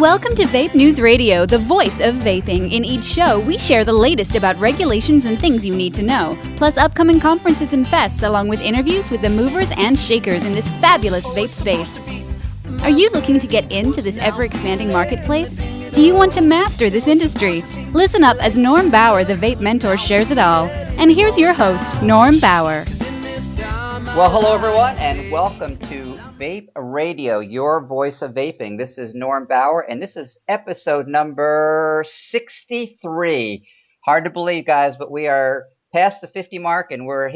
Welcome to Vape News Radio, the voice of vaping. In each show, we share the latest about regulations and things you need to know, plus upcoming conferences and fests, along with interviews with the movers and shakers in this fabulous vape space. Are you looking to get into this ever-expanding marketplace? Do you want to master this industry? Listen up as Norm Bauer, the VapeMentor, shares it all. And here's your host, Norm Bauer. Well, hello everyone, and welcome to Vape Radio, your voice of vaping. This is Norm Bauer, and this is episode number 63. Hard to believe, guys, but we are past the 50 mark, and we're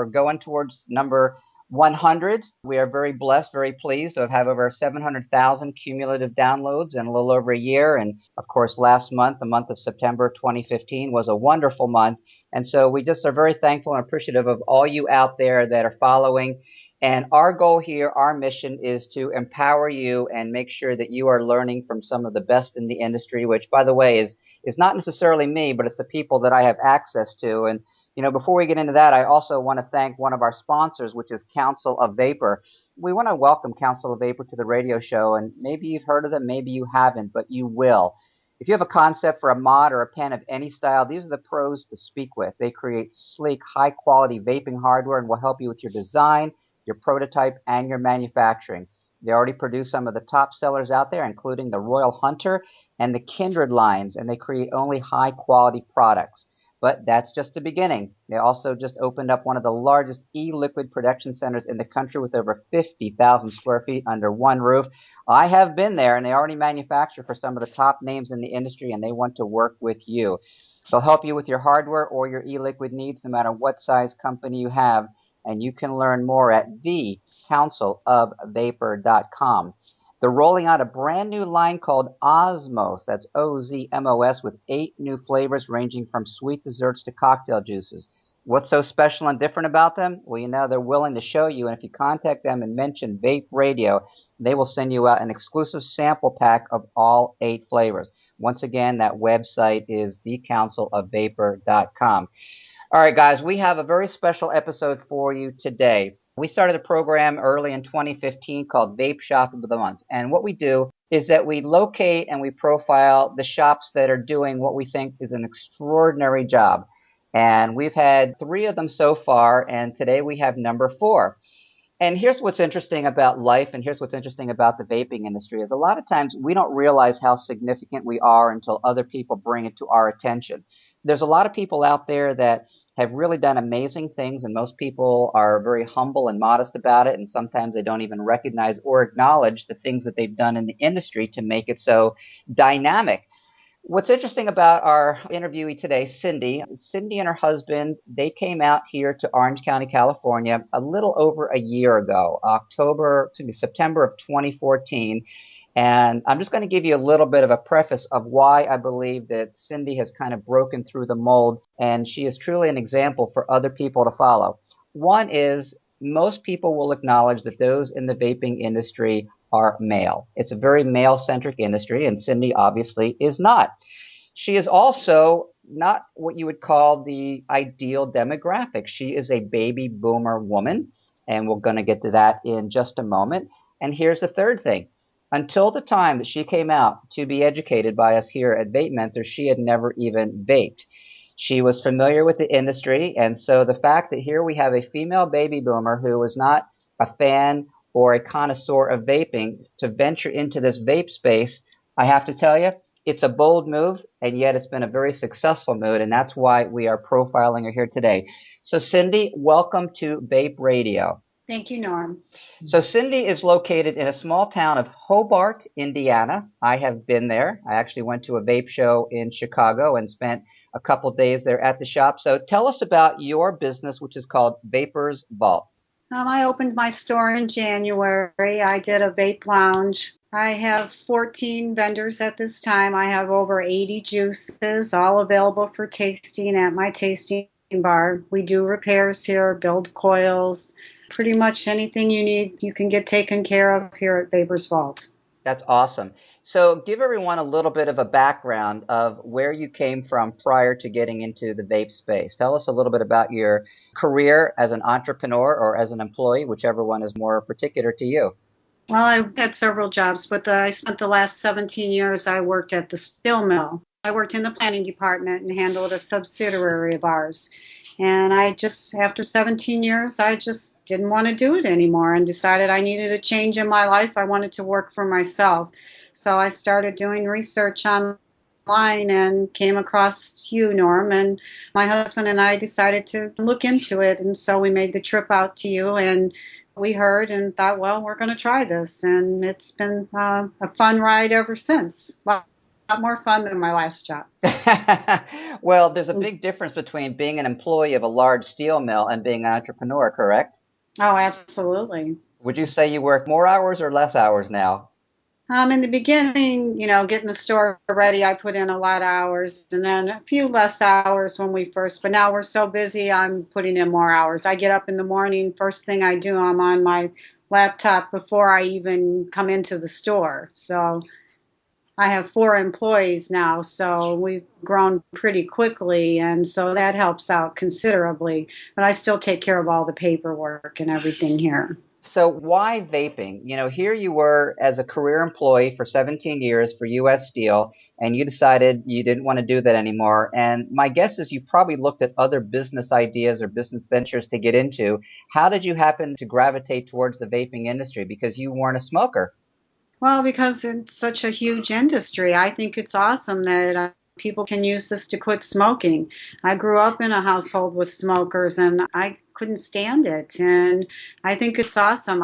going towards number 100. We are very blessed, very pleased to have over 700,000 cumulative downloads in a little over a year. And of course, last month, the month of September 2015, was a wonderful month. And so we just are very thankful and appreciative of all you out there that are following. And our goal here, our mission is to empower you and make sure that you are learning from some of the best in the industry, which, by the way, is not necessarily me, but it's the people that I have access to. And you know, before we get into that, I also want to thank one of our sponsors, which is Council of Vapor. We want to welcome Council of Vapor to the radio show, and maybe you've heard of them, maybe you haven't, but you will. If you have a concept for a mod or a pen of any style, these are the pros to speak with. They create sleek, high-quality vaping hardware and will help you with your design, your prototype, and your manufacturing. They already produce some of the top sellers out there, including the Royal Hunter and the Kindred lines, and they create only high-quality products. But that's just the beginning. They also just opened up one of the largest e-liquid production centers in the country with over 50,000 square feet under one roof. I have been there, and they already manufacture for some of the top names in the industry, and they want to work with you. They'll help you with your hardware or your e-liquid needs, no matter what size company you have, and you can learn more at thecouncilofvapor.com. They're rolling out a brand new line called Osmos, that's O-Z-M-O-S, with 8 new flavors ranging from sweet desserts to cocktail juices. What's so special and different about them? Well, you know, they're willing to show you, and if you contact them and mention Vape Radio, they will send you out an exclusive sample pack of all 8 flavors. Once again, that website is thecouncilofvapor.com. All right, guys, we have a very special episode for you today. We started a program early in 2015 called Vape Shop of the Month. And what we do is that we locate and we profile the shops that are doing what we think is an extraordinary job. And we've had 3 of them so far, and today we have number 4. And here's what's interesting about life, and here's what's interesting about the vaping industry, is a lot of times we don't realize how significant we are until other people bring it to our attention. There's a lot of people out there that have really done amazing things, and most people are very humble and modest about it, and sometimes they don't even recognize or acknowledge the things that they've done in the industry to make it so dynamic. What's interesting about our interviewee today, Cyndi and her husband, they came out here to Orange County, California a little over a year ago, September of 2014. And I'm just going to give you a little bit of a preface of why I believe that Cyndi has kind of broken through the mold, and she is truly an example for other people to follow. One is, most people will acknowledge that those in the vaping industry are male. It's a very male-centric industry, and Cyndi obviously is not. She is also not what you would call the ideal demographic. She is a baby boomer woman, and we're going to get to that in just a moment. And here's the third thing. Until the time that she came out to be educated by us here at VapeMentors, she had never even vaped. She was familiar with the industry, and so the fact that here we have a female baby boomer who was not a fan or a connoisseur of vaping to venture into this vape space, I have to tell you, it's a bold move, and yet it's been a very successful move, and that's why we are profiling her here today. So Cyndi, welcome to Vape Radio. Thank you, Norm. So Cyndi is located in a small town of Hobart, Indiana. I have been there. I actually went to a vape show in Chicago and spent a couple days there at the shop. So tell us about your business, which is called Vapors Vault. I opened my store in January. I did a vape lounge. I have 14 vendors at this time. I have over 80 juices, all available for tasting at my tasting bar. We do repairs here, build coils. Pretty much anything you need, you can get taken care of here at Vapors Vault. That's awesome. So give everyone a little bit of a background of where you came from prior to getting into the vape space. Tell us a little bit about your career as an entrepreneur or as an employee, whichever one is more particular to you. Well, I had several jobs, but I spent the last 17 years I worked at the steel mill. I worked in the planning department and handled a subsidiary of ours. And after 17 years, I just didn't want to do it anymore and decided I needed a change in my life. I wanted to work for myself. So I started doing research online and came across you, Norm, and my husband and I decided to look into it. And so we made the trip out to you, and we heard and thought, well, we're going to try this. And it's been a fun ride ever since. A lot more fun than my last job. Well, there's a big difference between being an employee of a large steel mill and being an entrepreneur, correct? Oh, absolutely. Would you say you work more hours or less hours now? In the beginning, getting the store ready, I put in a lot of hours and then a few less hours when we first, but now we're so busy, I'm putting in more hours. I get up in the morning, first thing I do, I'm on my laptop before I even come into the store. So I have 4 employees now, so we've grown pretty quickly, and so that helps out considerably. But I still take care of all the paperwork and everything here. So why vaping? Here you were as a career employee for 17 years for U.S. Steel, and you decided you didn't want to do that anymore. And my guess is you probably looked at other business ideas or business ventures to get into. How did you happen to gravitate towards the vaping industry? Because you weren't a smoker. Well, because it's such a huge industry, I think it's awesome that people can use this to quit smoking. I grew up in a household with smokers and I couldn't stand it. And I think it's awesome.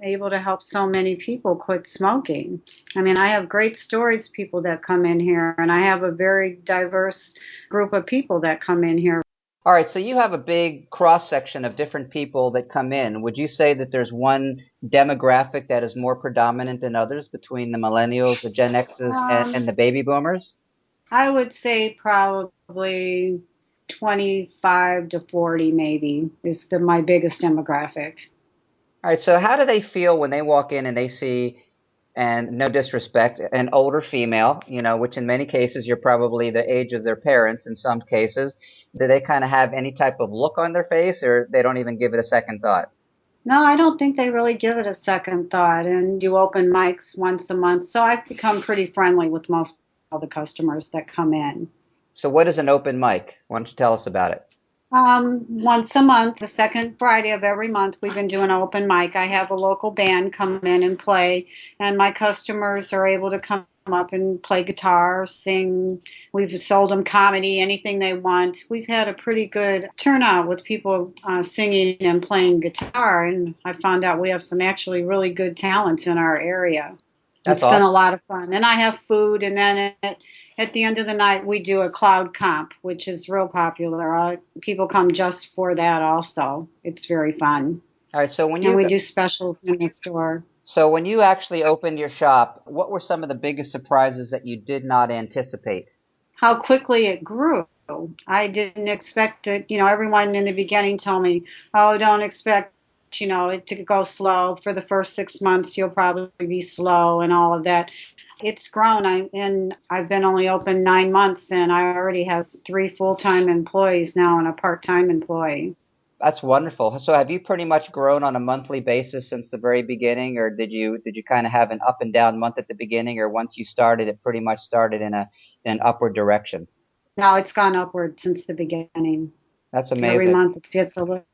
Able to help so many people quit smoking. I mean, I have great stories, people that come in here, and I have a very diverse group of people that come in here. All right, so you have a big cross section of different people that come in. Would you say that there's one demographic that is more predominant than others between the millennials, the Gen X's, and the baby boomers? I would say probably 25 to 40 maybe is my biggest demographic. All right, so how do they feel when they walk in and they see, and no disrespect, an older female, which in many cases you're probably the age of their parents in some cases. Do they kind of have any type of look on their face, or they don't even give it a second thought? No, I don't think they really give it a second thought, and do open mics once a month. So I've become pretty friendly with most of the customers that come in. So what is an open mic? Why don't you tell us about it? Once a month, the second Friday of every month, we've been doing an open mic. I have a local band come in and play, and my customers are able to come up and play guitar, sing. We've sold them comedy, anything they want. We've had a pretty good turnout with people singing and playing guitar, and I found out we have some actually really good talents in our area. It's been a lot of fun. And I have food, and then at the end of the night, we do a cloud comp, which is real popular. People come just for that also. It's very fun. All right, so we do specials in the store. So when you actually opened your shop, what were some of the biggest surprises that you did not anticipate? How quickly it grew. I didn't expect it. Everyone in the beginning told me, oh, don't expect it to go slow. For the first 6 months, you'll probably be slow and all of that. It's grown. I've been only open 9 months, and I already have 3 full-time employees now and a part-time employee. That's wonderful. So have you pretty much grown on a monthly basis since the very beginning, or did you kind of have an up and down month at the beginning, or once you started, it pretty much started in an upward direction? No, it's gone upward since the beginning. That's amazing. Every month it gets a little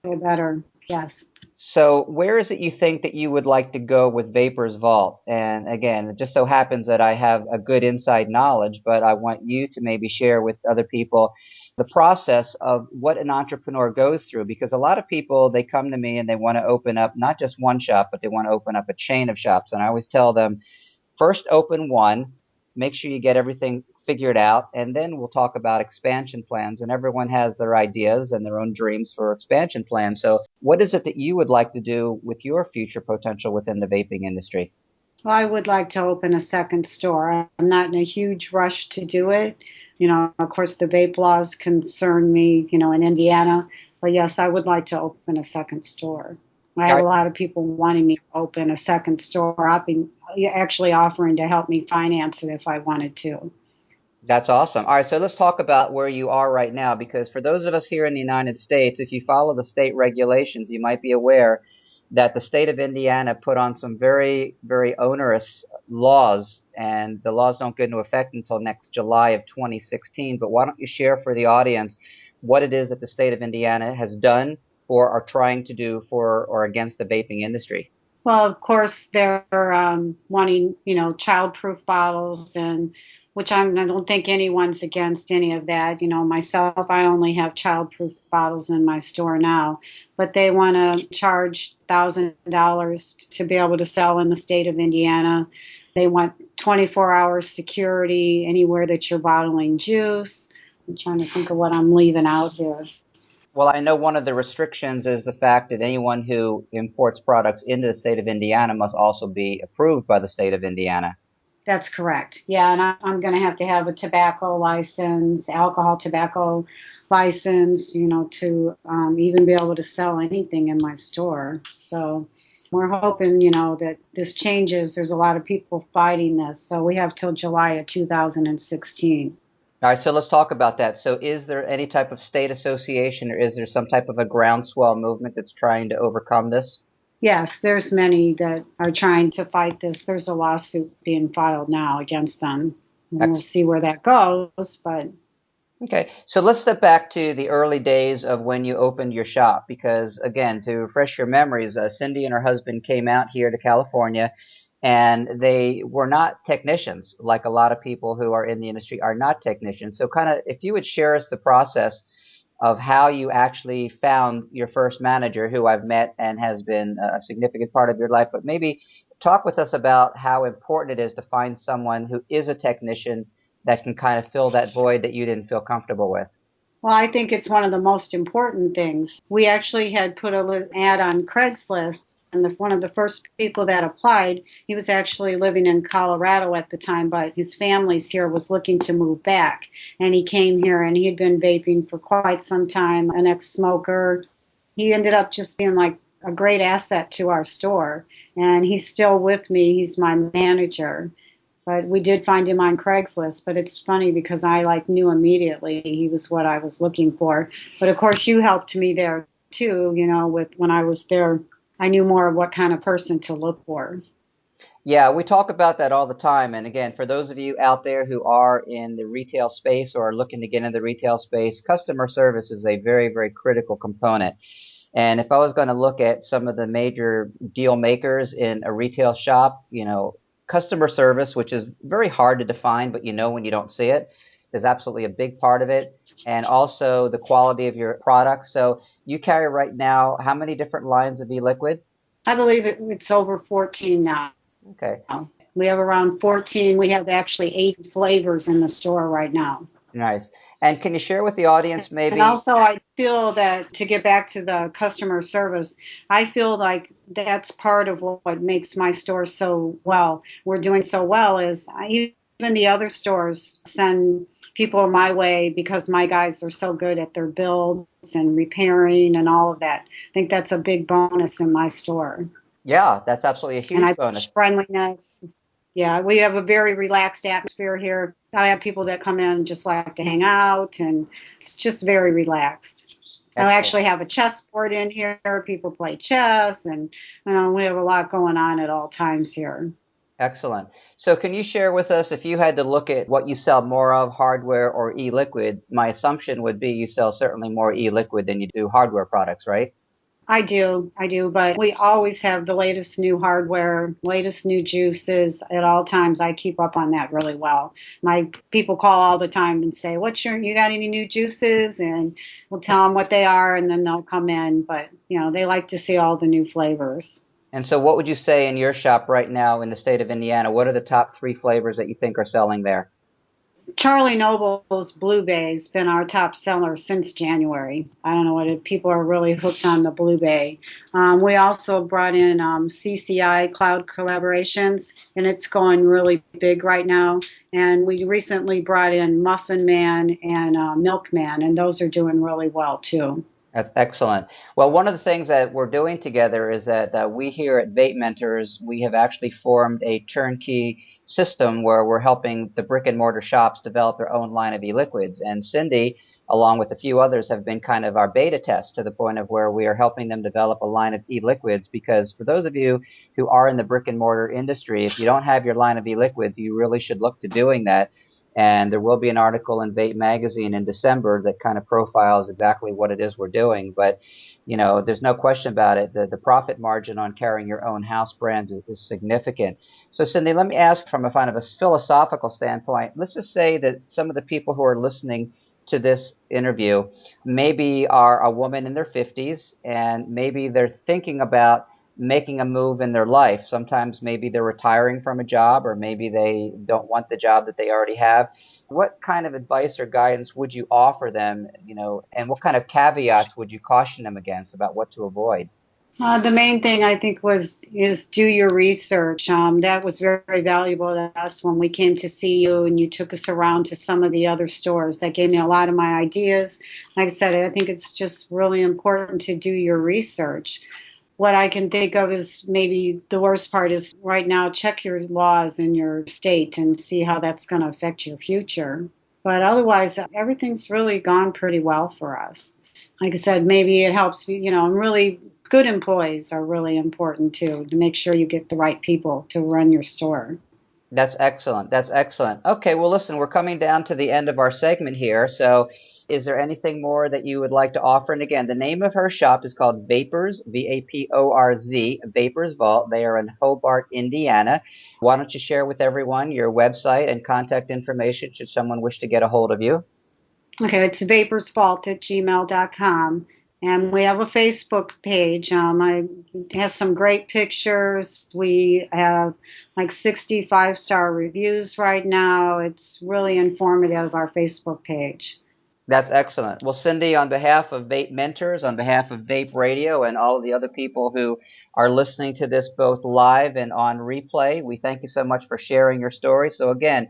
better. Yes. So where is it you think that you would like to go with Vapor's Vault? And again, it just so happens that I have a good inside knowledge, but I want you to maybe share with other people the process of what an entrepreneur goes through, because a lot of people, they come to me and they want to open up not just one shop, but they want to open up a chain of shops. And I always tell them, first open one, make sure you get everything figured out, and then we'll talk about expansion plans. And everyone has their ideas and their own dreams for expansion plans. So what is it that you would like to do with your future potential within the vaping industry? Well, I would like to open a second store. I'm not in a huge rush to do it. Of course, the vape laws concern me, in Indiana. But yes, I would like to open a second store. I have a lot of people wanting me to open a second store. I've been actually offering to help me finance it if I wanted to. That's awesome. All right, so let's talk about where you are right now, because for those of us here in the United States, if you follow the state regulations, you might be aware that the state of Indiana put on some very, very onerous laws, and the laws don't get into effect until next July of 2016. But why don't you share for the audience what it is that the state of Indiana has done or are trying to do for or against the vaping industry? Well, of course, they're wanting, child-proof bottles, and I don't think anyone's against any of that. Myself, I only have child-proof bottles in my store now, but they want to charge $1,000 to be able to sell in the state of Indiana. They want 24-hour security anywhere that you're bottling juice. I'm trying to think of what I'm leaving out here. Well, I know one of the restrictions is the fact that anyone who imports products into the state of Indiana must also be approved by the state of Indiana. That's correct. Yeah, and I'm going to have a tobacco license, alcohol tobacco license, to even be able to sell anything in my store. So we're hoping, that this changes. There's a lot of people fighting this. So we have till July of 2016. All right, so let's talk about that. So is there any type of state association, or is there some type of a groundswell movement that's trying to overcome this? Yes, there's many that are trying to fight this. There's a lawsuit being filed now against them. And we'll see where that goes, but... Okay, so let's step back to the early days of when you opened your shop, because, again, to refresh your memories, Cyndi and her husband came out here to California, and they were not technicians, like a lot of people who are in the industry are not technicians. So kind of, if you would share us the process of how you actually found your first manager, who I've met and has been a significant part of your life, but maybe talk with us about how important it is to find someone who is a technician that can kind of fill that void that you didn't feel comfortable with. Well, I think it's one of the most important things. We actually had put an ad on Craigslist, and one of the first people that applied, he was actually living in Colorado at the time, but his family's here, was looking to move back. And he came here, and he had been vaping for quite some time, an ex-smoker. He ended up just being like a great asset to our store. And he's still with me. He's my manager. But we did find him on Craigslist. But it's funny because I knew immediately he was what I was looking for. But of course, you helped me there too. When I was there, I knew more of what kind of person to look for. Yeah, we talk about that all the time. And again, for those of you out there who are in the retail space or are looking to get into the retail space, customer service is a very, very critical component. And if I was going to look at some of the major deal makers in a retail shop, customer service, which is very hard to define, but when you don't see it, is absolutely a big part of it. And also the quality of your product. So you carry right now how many different lines of e-liquid? I believe it's over 14 now. Okay. We have around 14. We have actually 8 flavors in the store right now. Nice. And can you share with the audience maybe? And also, I feel that, to get back to the customer service, I feel like that's part of what makes my store so well. We're doing so well is even the other stores send people my way because my guys are so good at their builds and repairing and all of that. I think that's a big bonus in my store. Yeah, that's absolutely a huge bonus. Friendliness. Yeah, we have a very relaxed atmosphere here. I have people that come in and just like to hang out, and it's just very relaxed. Excellent. I actually have a chessboard in here. People play chess, and we have a lot going on at all times here. Excellent. So can you share with us, if you had to look at what you sell more of, hardware or e-liquid, my assumption would be you sell certainly more e-liquid than you do hardware products, right? I do, but we always have the latest new hardware, latest new juices at all times. I keep up on that really well. My people call all the time and say, you got any new juices? And we'll tell them what they are, and then they'll come in. But, they like to see all the new flavors. And so what would you say in your shop right now in the state of Indiana? What are the top 3 flavors that you think are selling there? Charlie Noble's Blue Bay has been our top seller since January. I don't know what people are really hooked on the Blue Bay. We also brought in CCI Cloud Collaborations, and it's going really big right now. And we recently brought in Muffin Man and Milkman, and those are doing really well too. That's excellent. Well, one of the things that we're doing together is that we here at VapeMentors, we have actually formed a turnkey system where we're helping the brick and mortar shops develop their own line of e-liquids. And Cyndi along with a few others, have been kind of our beta test to the point of where we are helping them develop a line of e-liquids. Because for those of you who are in the brick and mortar industry, if you don't have your line of e-liquids, you really should look to doing that. And there will be an article in Vape Magazine in December that kind of profiles exactly what it is we're doing. But, there's no question about it. The profit margin on carrying your own house brands is significant. So, Cyndi, let me ask from a kind of a philosophical standpoint. Let's just say that some of the people who are listening to this interview maybe are a woman in their 50s, and maybe they're thinking about making a move in their life. Sometimes maybe they're retiring from a job, or maybe they don't want the job that they already have. What kind of advice or guidance would you offer them, and what kind of caveats would you caution them against about what to avoid? The main thing I think is do your research. That was very valuable to us when we came to see you and you took us around to some of the other stores. That gave me a lot of my ideas. Like I said, I think it's just really important to do your research. What I can think of is maybe the worst part is right now check your laws in your state and see how that's going to affect your future. But otherwise, everything's really gone pretty well for us. Like I said, maybe it helps, and really good employees are really important too, to make sure you get the right people to run your store. That's excellent. That's excellent. Okay, well, listen, we're coming down to the end of our segment here. So is there anything more that you would like to offer? And again, the name of her shop is called Vapors, Vaporz, Vapors Vault. They are in Hobart, Indiana. Why don't you share with everyone your website and contact information should someone wish to get a hold of you? Okay, it's vaporsvault@gmail.com. And we have a Facebook page. It has some great pictures. We have like 65-star reviews right now. It's really informative, our Facebook page. That's excellent. Well, Cyndi, on behalf of VapeMentors, on behalf of Vape Radio, and all of the other people who are listening to this both live and on replay, we thank you so much for sharing your story. So again,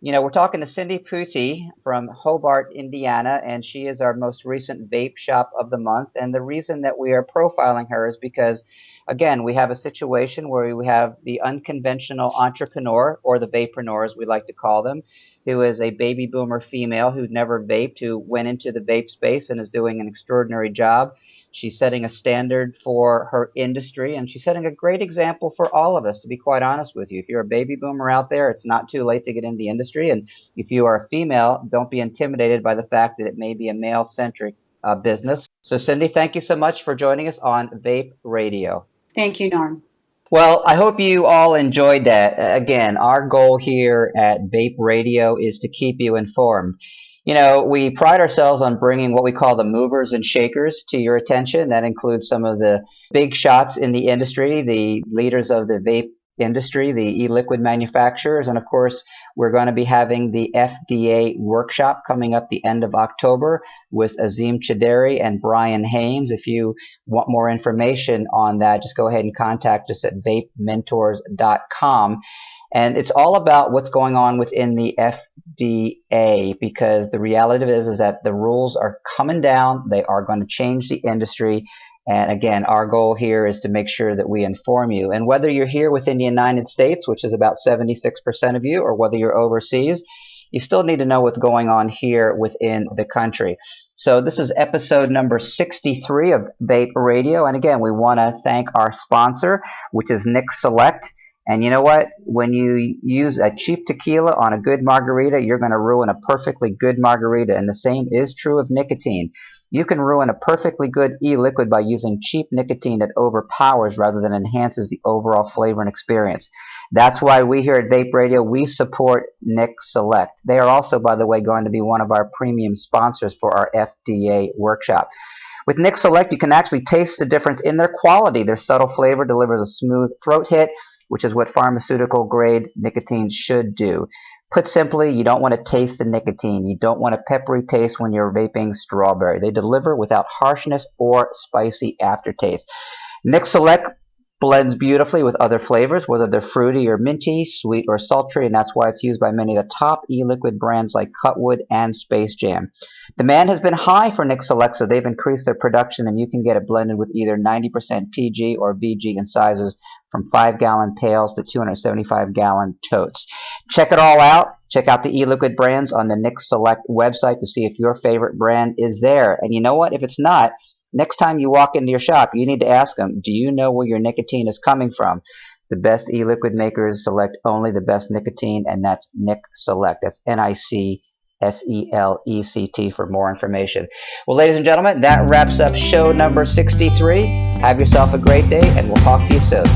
we're talking to Cyndi Peute from Hobart, Indiana, and she is our most recent vape shop of the month. And the reason that we are profiling her is because, again, we have a situation where we have the unconventional entrepreneur, or the Vapreneur as we like to call them, who is a baby boomer female who never vaped, who went into the vape space and is doing an extraordinary job. She's setting a standard for her industry, and she's setting a great example for all of us, to be quite honest with you. If you're a baby boomer out there, it's not too late to get in the industry. And if you are a female, don't be intimidated by the fact that it may be a male-centric business. So, Cyndi, thank you so much for joining us on Vape Radio. Thank you, Norm. Well, I hope you all enjoyed that. Again, our goal here at Vape Radio is to keep you informed. We pride ourselves on bringing what we call the movers and shakers to your attention. That includes some of the big shots in the industry, the leaders of the vape industry, the e-liquid manufacturers, and of course, we're going to be having the FDA workshop coming up the end of October with Azim Chideri and Brian Haynes. If you want more information on that, just go ahead and contact us at VapeMentors.com. And it's all about what's going on within the FDA, because the reality is that the rules are coming down. They are going to change the industry. And again, our goal here is to make sure that we inform you. And whether you're here within the United States, which is about 76% of you, or whether you're overseas, you still need to know what's going on here within the country. So this is episode number 63 of Vape Radio. And again, we want to thank our sponsor, which is Nick Select. And you know what? When you use a cheap tequila on a good margarita, you're going to ruin a perfectly good margarita. And the same is true of nicotine. You can ruin a perfectly good e-liquid by using cheap nicotine that overpowers rather than enhances the overall flavor and experience. That's why we here at Vape Radio, we support Nick Select. They are also, by the way, going to be one of our premium sponsors for our FDA workshop. With Nick Select, you can actually taste the difference in their quality. Their subtle flavor delivers a smooth throat hit, which is what pharmaceutical-grade nicotine should do. Put simply, you don't want to taste the nicotine. You don't want a peppery taste when you're vaping strawberry. They deliver without harshness or spicy aftertaste. Nick Select blends beautifully with other flavors, whether they're fruity or minty, sweet or sultry, and that's why it's used by many of the top e-liquid brands like Cutwood and Space Jam. Demand has been high for Nick Select, so they've increased their production, and you can get it blended with either 90% PG or VG in sizes from 5-gallon pails to 275-gallon totes. Check it all out. Check out the e-liquid brands on the Nic Select website to see if your favorite brand is there. And you know what? If it's not, next time you walk into your shop, you need to ask them, do you know where your nicotine is coming from? The best e-liquid makers select only the best nicotine, and that's Nic Select. That's NICSELECT for more information. Well, ladies and gentlemen, that wraps up show number 63. Have yourself a great day, and we'll talk to you soon.